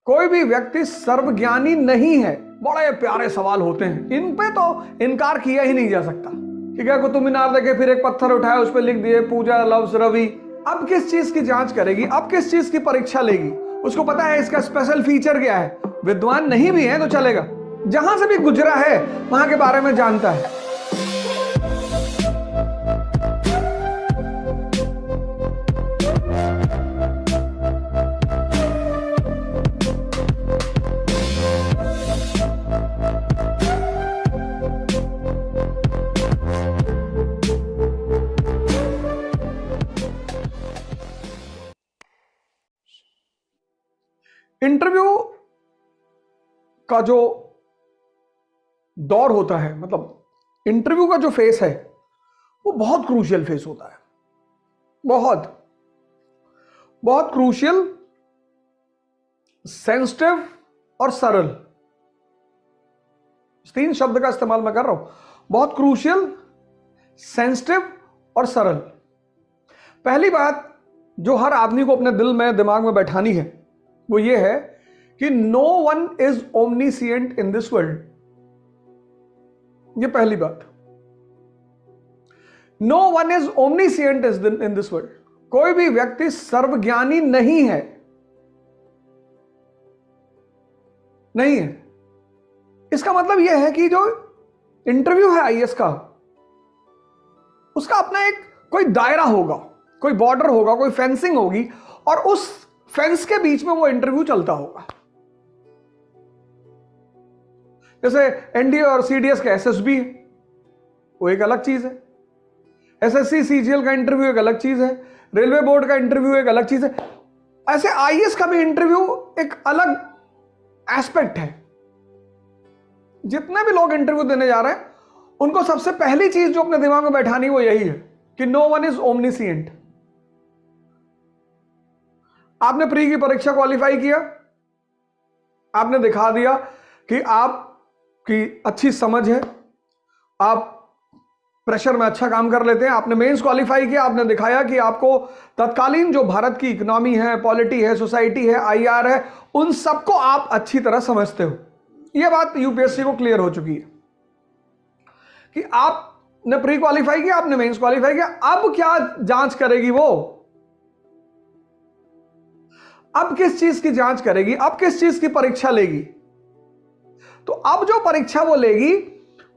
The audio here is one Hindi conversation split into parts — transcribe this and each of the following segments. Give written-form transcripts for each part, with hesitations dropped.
कोई भी व्यक्ति सर्वज्ञानी नहीं है। बड़े प्यारे सवाल होते हैं, इन पे तो इनकार किया ही नहीं जा सकता। ठीक है, कुतुब मीनार देखे, फिर एक पत्थर उठाया, उस पर लिख दिए पूजा लव्स रवि। अब किस चीज की जांच करेगी, अब किस चीज की परीक्षा लेगी? उसको पता है इसका स्पेशल फीचर क्या है। विद्वान नहीं भी है तो चलेगा, जहां से भी गुजरा है वहां के बारे में जानता है। इंटरव्यू का जो दौर होता है, मतलब इंटरव्यू का जो फेस है वो बहुत क्रूशियल फेस होता है। बहुत बहुत क्रूशियल, सेंसिटिव और सरल, 3 शब्द का इस्तेमाल मैं कर रहा हूं। बहुत क्रूशियल, सेंसिटिव और सरल। पहली बात जो हर आदमी को अपने दिल में दिमाग में बैठानी है वो ये है कि no one is omniscient in this world. ये पहली बात, no one is omniscient in this world. कोई भी व्यक्ति सर्वज्ञानी नहीं है, नहीं है। इसका मतलब यह है कि जो इंटरव्यू है आईएएस का, उसका अपना एक कोई दायरा होगा, कोई बॉर्डर होगा, कोई फेंसिंग होगी, और उस फेंस के बीच में वो इंटरव्यू चलता होगा। जैसे एनडीए और सीडीएस का एसएसबी है, वो एक अलग चीज है। एसएससी सीजीएल का इंटरव्यू एक अलग चीज है। रेलवे बोर्ड का इंटरव्यू एक अलग चीज है। ऐसे आईएएस का भी इंटरव्यू एक अलग एस्पेक्ट है। जितने भी लोग इंटरव्यू देने जा रहे हैं उनको सबसे पहली चीज जो अपने दिमाग में बैठानी वो यही है कि नो वन इज ओमनीसिएंट। आपने प्री की परीक्षा क्वालिफाई किया, आपने दिखा दिया कि आपकी अच्छी समझ है, आप प्रेशर में अच्छा काम कर लेते हैं। आपने मेंस क्वालिफाई किया, आपने दिखाया कि आपको तत्कालीन जो भारत की इकोनॉमी है, पॉलिटी है, सोसाइटी है, आईआर है, उन सबको आप अच्छी तरह समझते हो। यह बात यूपीएससी को क्लियर हो चुकी है कि आपने प्री क्वालिफाई किया, आपने मेंस क्वालिफाई किया। अब क्या जांच करेगी वो? अब किस चीज की जांच करेगी, अब किस चीज की परीक्षा लेगी? तो अब जो परीक्षा वो लेगी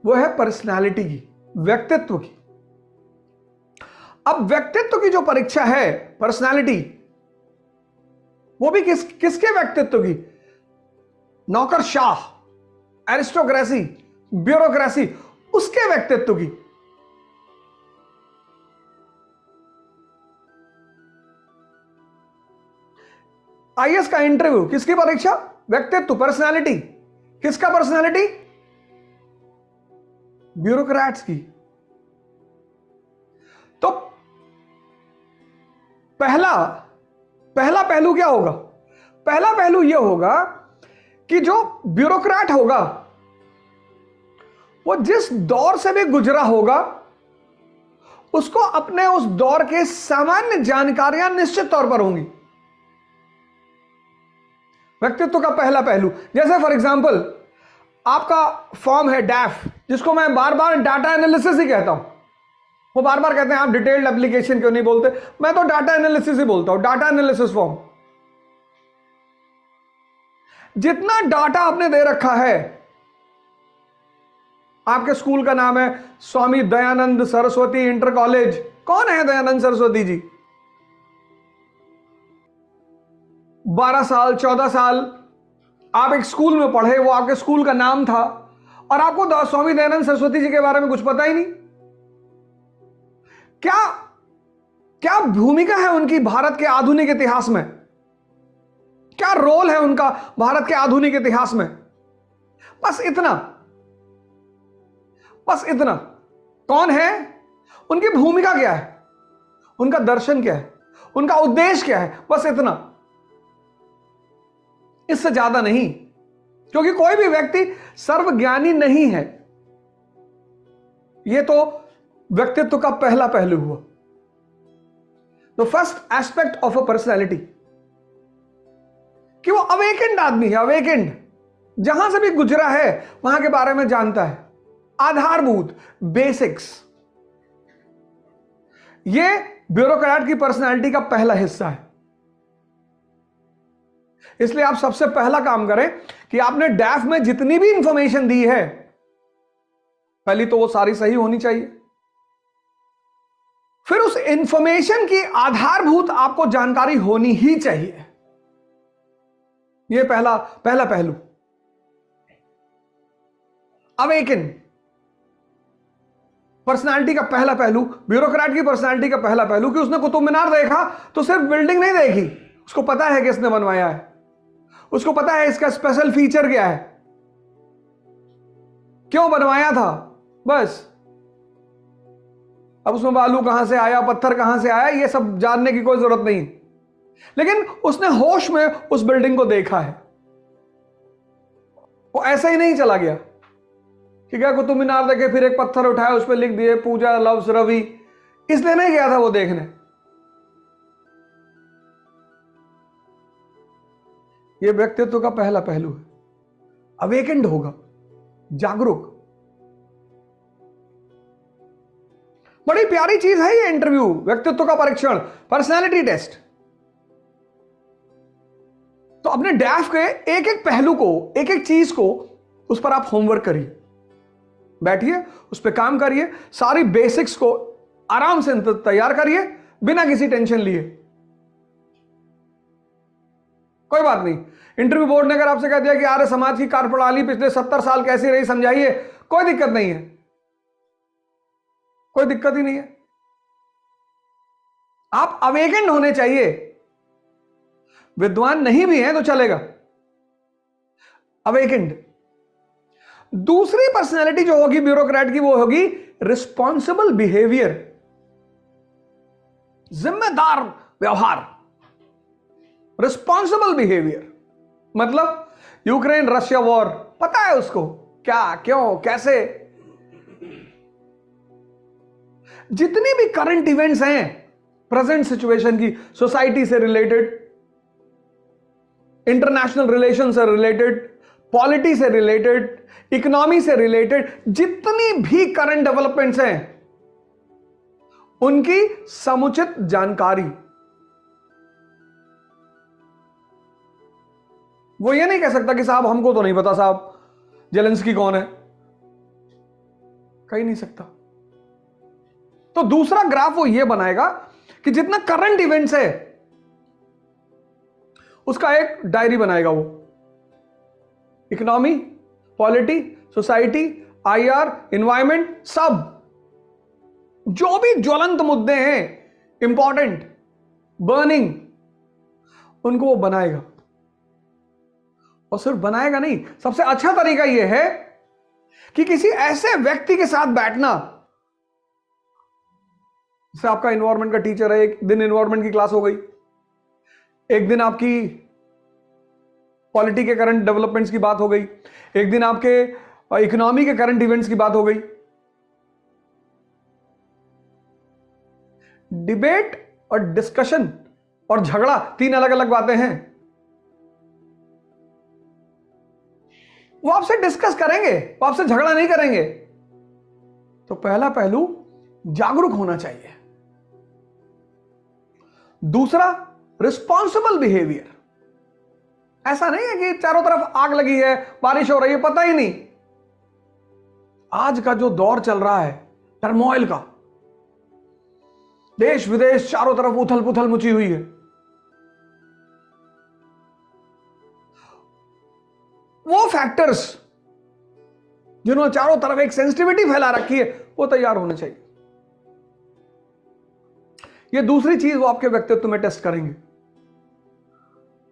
वो है पर्सनालिटी की, व्यक्तित्व की। अब व्यक्तित्व की जो परीक्षा है, पर्सनालिटी, वो भी किसके व्यक्तित्व की? नौकरशाह, एरिस्टोक्रेसी, ब्यूरोक्रेसी, उसके व्यक्तित्व की। आईएएस का इंटरव्यू किसकी परीक्षा? व्यक्तित्व, पर्सनालिटी। किसका पर्सनालिटी? ब्यूरोक्रेट्स की। तो पहला पहलू क्या होगा? पहला पहलू यह होगा कि जो ब्यूरोक्रेट होगा वो जिस दौर से भी गुजरा होगा उसको अपने उस दौर के सामान्य जानकारियां निश्चित तौर पर होंगी। व्यक्तित्व का पहला पहलू, जैसे फॉर एग्जांपल आपका फॉर्म है डैफ, जिसको मैं बार बार डाटा एनालिसिस ही कहता हूं। वो बार बार कहते हैं आप डिटेल्ड एप्लीकेशन क्यों नहीं बोलते? मैं तो डाटा एनालिसिस ही बोलता हूं, डाटा एनालिसिस फॉर्म। जितना डाटा आपने दे रखा है, आपके स्कूल का नाम है स्वामी दयानंद सरस्वती इंटर कॉलेज। कौन है दयानंद सरस्वती जी? 12 साल 14 साल आप एक स्कूल में पढ़े, वो आपके स्कूल का नाम था, और आपको स्वामी दयानंद सरस्वती जी के बारे में कुछ पता ही नहीं। क्या भूमिका है उनकी भारत के आधुनिक इतिहास में? क्या रोल है उनका भारत के आधुनिक इतिहास में? बस इतना, बस इतना। कौन है, उनकी भूमिका क्या है, उनका दर्शन क्या है, उनका उद्देश्य क्या है, बस इतना, इससे ज्यादा नहीं। क्योंकि कोई भी व्यक्ति सर्वज्ञानी नहीं है। यह तो व्यक्तित्व का पहला पहलू हुआ, the first aspect of a personality. कि वो अवेकेंड आदमी है, अवेकेंड, जहां से भी गुजरा है वहां के बारे में जानता है, आधारभूत बेसिक्स। ये ब्यूरोक्रेट की पर्सनालिटी का पहला हिस्सा है। इसलिए आप सबसे पहला काम करें कि आपने डैफ में जितनी भी इंफॉर्मेशन दी है, पहली तो वो सारी सही होनी चाहिए। फिर उस इंफॉर्मेशन की आधारभूत आपको जानकारी होनी ही चाहिए। यह पहला पहलू। अवेकन पर्सनालिटी का पहला पहलू, ब्यूरोक्रेट की पर्सनालिटी का पहला पहलू कि उसने कुतुब मीनार देखा तो सिर्फ बिल्डिंग नहीं देखी, उसको पता है कि इसने बनवाया है, उसको पता है इसका स्पेशल फीचर क्या है, क्यों बनवाया था, बस। अब उसमें बालू कहां से आया, पत्थर कहां से आया, यह सब जानने की कोई जरूरत नहीं, लेकिन उसने होश में उस बिल्डिंग को देखा है। वो ऐसा ही नहीं चला गया कि क्या कुतुब मीनार देखे फिर एक पत्थर उठाया उस पर लिख दिए पूजा लव्स रवि, इसलिए नहीं गया था वो देखने। ये व्यक्तित्व का पहला पहलू है। अवेकेंड होगा, जागरूक। बड़ी प्यारी चीज है ये इंटरव्यू, व्यक्तित्व का परीक्षण, पर्सनालिटी टेस्ट। तो अपने डैफ के एक एक पहलू को, एक एक चीज को, उस पर आप होमवर्क करिए, बैठिए, उस पर काम करिए, सारी बेसिक्स को आराम से तैयार करिए, बिना किसी टेंशन लिए। कोई बात नहीं, इंटरव्यू बोर्ड ने अगर आपसे कह दिया कि आर्य समाज की कार्यप्रणाली पिछले 70 साल कैसी रही समझाइए, कोई दिक्कत नहीं है, कोई दिक्कत ही नहीं है। आप अवेकेंड होने चाहिए, विद्वान नहीं भी हैं तो चलेगा, अवेकेंड। दूसरी पर्सनैलिटी जो होगी ब्यूरोक्रेट की, वो होगी रिस्पॉन्सिबल बिहेवियर, जिम्मेदार व्यवहार। रिस्पॉन्सिबल बिहेवियर मतलब यूक्रेन रशिया वॉर, पता है उसको क्या, क्यों, कैसे, जितनी भी करंट इवेंट्स हैं प्रेजेंट सिचुएशन की, सोसाइटी से रिलेटेड, इंटरनेशनल रिलेशन से रिलेटेड, पॉलिटी से रिलेटेड, इकोनॉमी से रिलेटेड, जितनी भी करंट डेवलपमेंट्स हैं उनकी समुचित जानकारी। वो ये नहीं कह सकता कि साहब हमको तो नहीं पता साहब जेलेंस्की कौन है, कह नहीं सकता। तो दूसरा ग्राफ वो ये बनाएगा कि जितना करंट इवेंट्स है उसका एक डायरी बनाएगा वो, economy, polity, society, IR, environment, सब जो भी ज्वलंत मुद्दे हैं, इंपॉर्टेंट, बर्निंग, उनको वो बनाएगा। और सिर्फ बनाएगा नहीं, सबसे अच्छा तरीका यह है कि किसी ऐसे व्यक्ति के साथ बैठना, जैसे आपका एनवायरमेंट का टीचर है, एक दिन एनवायरमेंट की क्लास हो गई, एक दिन आपकी पॉलिटी के करंट डेवलपमेंट्स की बात हो गई, एक दिन आपके इकोनॉमी के करंट इवेंट्स की बात हो गई। डिबेट और डिस्कशन और झगड़ा तीन अलग अलग बातें हैं। वो आपसे डिस्कस करेंगे, वो आपसे झगड़ा नहीं करेंगे। तो पहला पहलू जागरूक होना चाहिए। दूसरा रिस्पॉन्सिबल बिहेवियर। ऐसा नहीं है कि चारों तरफ आग लगी है, बारिश हो रही है, पता ही नहीं। आज का जो दौर चल रहा है टर्मोइल का, देश विदेश चारों तरफ उथल पुथल मची हुई है, वो फैक्टर्स जिन्होंने चारों तरफ एक सेंसिटिविटी फैला रखी है, वो तैयार होने चाहिए। ये दूसरी चीज वो आपके व्यक्तित्व में टेस्ट करेंगे।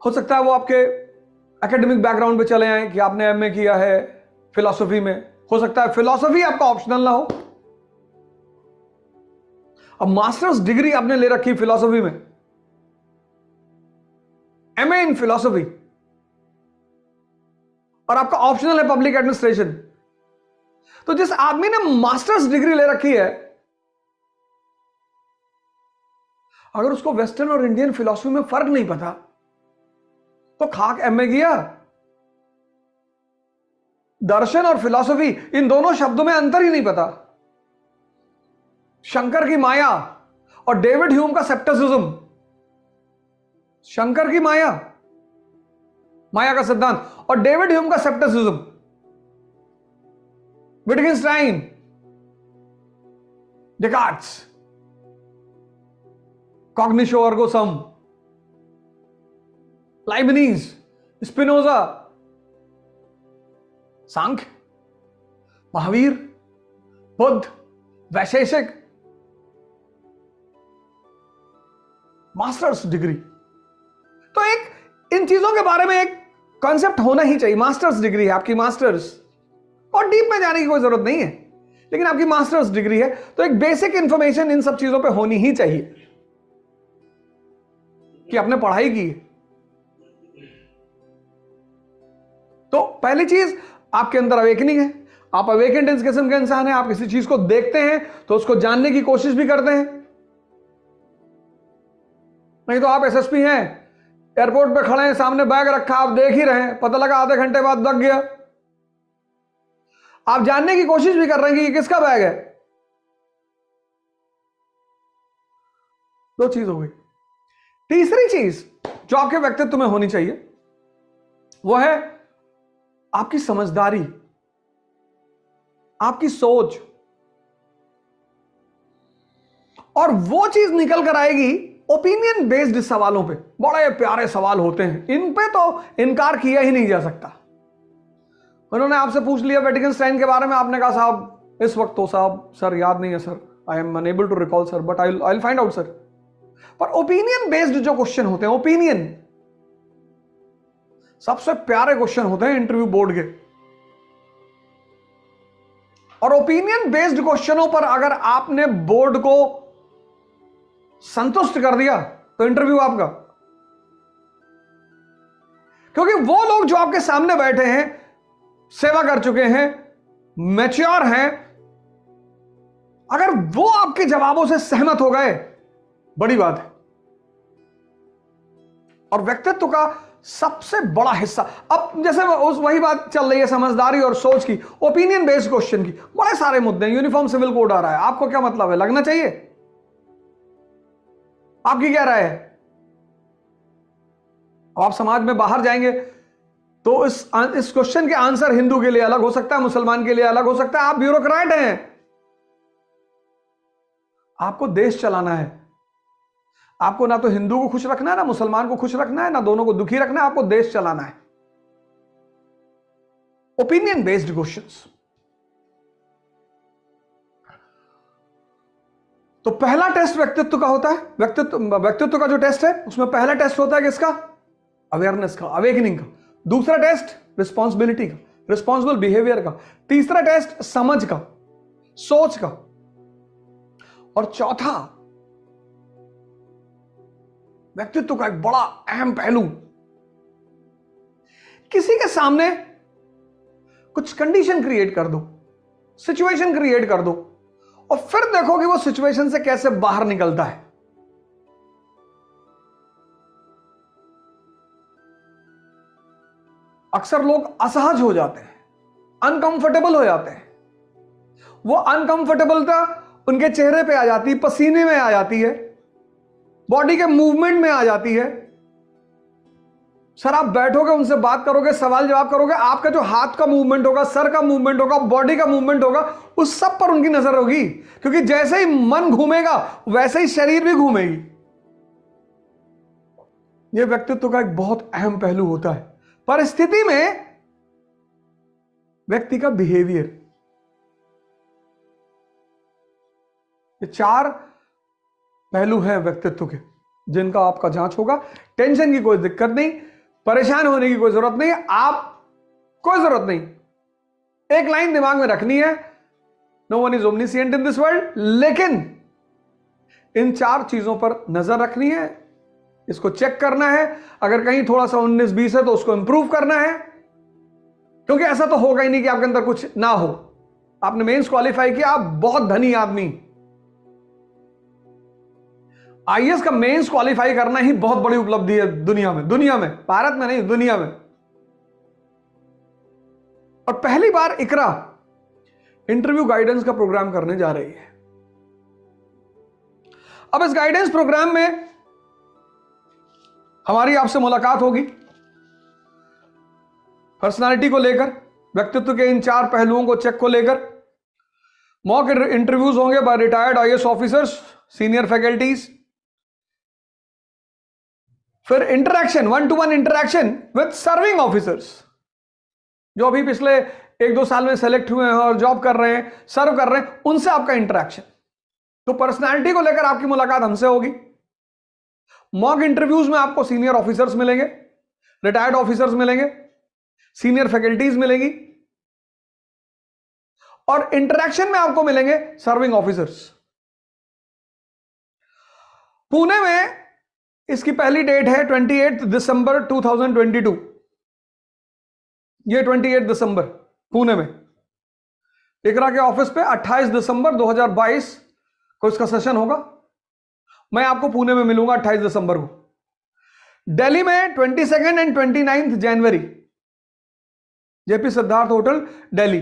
हो सकता है वो आपके एकेडमिक बैकग्राउंड पे चले आए कि आपने एमए किया है फिलॉसफी में, हो सकता है फिलॉसफी आपका ऑप्शनल ना हो, अब मास्टर्स डिग्री आपने ले रखी फिलॉसफी में, एमए इन फिलॉसफी, और आपका ऑप्शनल है पब्लिक एडमिनिस्ट्रेशन। तो जिस आदमी ने मास्टर्स डिग्री ले रखी है, अगर उसको वेस्टर्न और इंडियन फिलॉसफी में फर्क नहीं पता, तो खाक एमए किया। दर्शन और फिलॉसफी, इन दोनों शब्दों में अंतर ही नहीं पता। शंकर की माया और डेविड ह्यूम का सेप्टिसिज्म। शंकर की माया, माया का सिद्धांत, और डेविड ह्यूम का सेप्टिसिज्म। विटगेन्स्टाइन, डेकार्ट्स, कॉग्निशो अर्गो सम, लाइबनीज, स्पिनोजा, सांख्य, महावीर, बुद्ध, वैशेषिक, मास्टर्स डिग्री। तो एक इन चीजों के बारे में एक कॉन्सेप्ट होना ही चाहिए। मास्टर्स डिग्री है आपकी, मास्टर्स, और डीप में जाने की कोई जरूरत नहीं है, लेकिन आपकी मास्टर्स डिग्री है तो एक बेसिक इंफॉर्मेशन इन सब चीजों पे होनी ही चाहिए कि आपने पढ़ाई की। तो पहली चीज, आपके अंदर अवेकनिंग है। आप अवेकेंड किस्म के इंसान हैं। आप किसी चीज को देखते हैं तो उसको जानने की कोशिश भी करते हैं। नहीं तो आप एसएसपी हैं, एयरपोर्ट पे खड़े हैं, सामने बैग रखा, आप देख ही रहे हैं, पता लगा आधे घंटे बाद दब गया। आप जानने की कोशिश भी कर रहे हैं कि ये किसका बैग है। दो चीज हो गई। तीसरी चीज जो आपके व्यक्तित्व में होनी चाहिए वो है आपकी समझदारी, आपकी सोच। और वो चीज निकल कर आएगी ओपिनियन बेस्ड सवालों पे। बड़े प्यारे सवाल होते हैं, इन पे तो इनकार किया ही नहीं जा सकता। उन्होंने आपसे पूछ लिया विटगेन्स्टाइन के बारे में, आपने कहा साहब इस वक्त तो साहब सर याद नहीं है sir, I am unable to recall sir, but I will find out sir. पर ओपिनियन बेस्ड जो क्वेश्चन होते हैं, ओपिनियन सबसे प्यारे क्वेश्चन होते हैं इंटरव्यू बोर्ड के। और ओपिनियन बेस्ड क्वेश्चनों पर अगर आपने बोर्ड को संतुष्ट कर दिया तो इंटरव्यू आपका। क्योंकि वो लोग जो आपके सामने बैठे हैं, सेवा कर चुके हैं, मैच्योर हैं, अगर वो आपके जवाबों से सहमत हो गए, बड़ी बात है। और व्यक्तित्व का सबसे बड़ा हिस्सा, अब जैसे उस वही बात चल रही है समझदारी और सोच की, ओपिनियन बेस्ड क्वेश्चन की, बड़े सारे मुद्दे हैं। यूनिफॉर्म सिविल कोड आ रहा है, आपको क्या मतलब है, लगना चाहिए? आपकी क्या राय है? अब आप समाज में बाहर जाएंगे तो इस क्वेश्चन के आंसर हिंदू के लिए अलग हो सकता है, मुसलमान के लिए अलग हो सकता है। आप ब्यूरोक्रेट हैं, आपको देश चलाना है। आपको ना तो हिंदू को खुश रखना है, ना मुसलमान को खुश रखना है, ना दोनों को दुखी रखना है, आपको देश चलाना है। Opinion based questions. तो पहला टेस्ट व्यक्तित्व का होता है। व्यक्तित्व का जो टेस्ट है उसमें पहला टेस्ट होता है किसका? अवेयरनेस का, अवेकनिंग का। दूसरा टेस्ट रिस्पॉन्सिबिलिटी का, रिस्पॉन्सिबल बिहेवियर का। तीसरा टेस्ट समझ का, सोच का। और चौथा व्यक्तित्व का एक बड़ा अहम पहलू, किसी के सामने कुछ कंडीशन क्रिएट कर दो, सिचुएशन क्रिएट कर दो, और फिर देखो कि वो सिचुएशन से कैसे बाहर निकलता है। अक्सर लोग असहज हो जाते हैं, अनकंफर्टेबल हो जाते हैं। वो अनकंफर्टेबलता उनके चेहरे पे आ जाती है, पसीने में आ जाती है, बॉडी के मूवमेंट में आ जाती है। सर आप बैठोगे, उनसे बात करोगे, सवाल जवाब करोगे, आपका जो हाथ का मूवमेंट होगा, सर का मूवमेंट होगा, बॉडी का मूवमेंट होगा, उस सब पर उनकी नजर होगी। क्योंकि जैसे ही मन घूमेगा वैसे ही शरीर भी घूमेगी। यह व्यक्तित्व का एक बहुत अहम पहलू होता है। परिस्थिति में व्यक्ति का बिहेवियर, ये चार पहलू हैं व्यक्तित्व के जिनका आपका जांच होगा। टेंशन की कोई दिक्कत नहीं, परेशान होने की कोई जरूरत नहीं, आप कोई जरूरत नहीं। एक लाइन दिमाग में रखनी है, no one is omniscient in this world. लेकिन इन चार चीजों पर नजर रखनी है, इसको चेक करना है। अगर कहीं थोड़ा सा 19-20 है तो उसको इंप्रूव करना है। क्योंकि ऐसा तो होगा ही नहीं कि आपके अंदर कुछ ना हो। आपने मेंस क्वालिफाई किया, आप बहुत धनी आदमी, आईएएस का मेंस क्वालिफाई करना ही बहुत बड़ी उपलब्धि है दुनिया में, भारत में नहीं, दुनिया में। और पहली बार इकरा इंटरव्यू गाइडेंस का प्रोग्राम करने जा रही है। अब इस गाइडेंस प्रोग्राम में हमारी आपसे मुलाकात होगी, पर्सनालिटी को लेकर, व्यक्तित्व के इन 4 पहलुओं को चेक को लेकर। मॉक इंटरव्यूज होंगे by retired IAS officers, senior faculties. फिर interaction, 1-to-1 interaction with serving officers, जो अभी पिछले 1-2 साल में सेलेक्ट हुए हैं और जॉब कर रहे हैं, सर्व कर रहे हैं, उनसे आपका इंटरैक्शन। तो पर्सनालिटी को लेकर आपकी मुलाकात हमसे होगी। मॉक इंटरव्यूज में आपको सीनियर ऑफिसर्स मिलेंगे, रिटायर्ड ऑफिसर्स मिलेंगे, सीनियर फैकल्टीज मिलेंगी, और इंटरैक्शन में आपको मिलेंगे सर्विंग ऑफिसर्स। पुणे में इसकी पहली डेट है 28 दिसंबर 2022। ये 28 दिसंबर पुणे में इकरा के ऑफिस पे 28 दिसंबर 2022 को इसका सेशन होगा। मैं आपको पुणे में मिलूंगा 28 दिसंबर को। दिल्ली में 22 and 29 January, JP Siddharth hotel Delhi.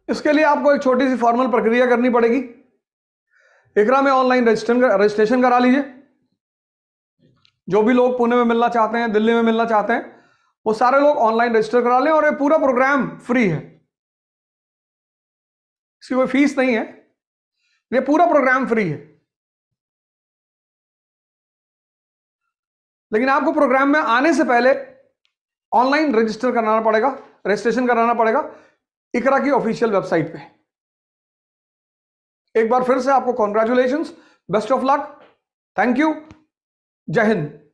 इसके लिए आपको एक छोटी सी फॉर्मल प्रक्रिया करनी पड़ेगी। इकरा में ऑनलाइन रजिस्ट्रेशन करा लीजिए। जो भी लोग पुणे में मिलना चाहते हैं, दिल्ली में मिलना चाहते हैं, वो सारे लोग ऑनलाइन रजिस्टर करा लें। और ये पूरा प्रोग्राम फ्री है, इसकी कोई फीस नहीं है, ये पूरा प्रोग्राम फ्री है। लेकिन आपको प्रोग्राम में आने से पहले ऑनलाइन रजिस्टर कराना पड़ेगा, रजिस्ट्रेशन कराना पड़ेगा इकरा की ऑफिशियल वेबसाइट पे। एक बार फिर से आपको congratulations, best of luck, thank you, जय हिंद।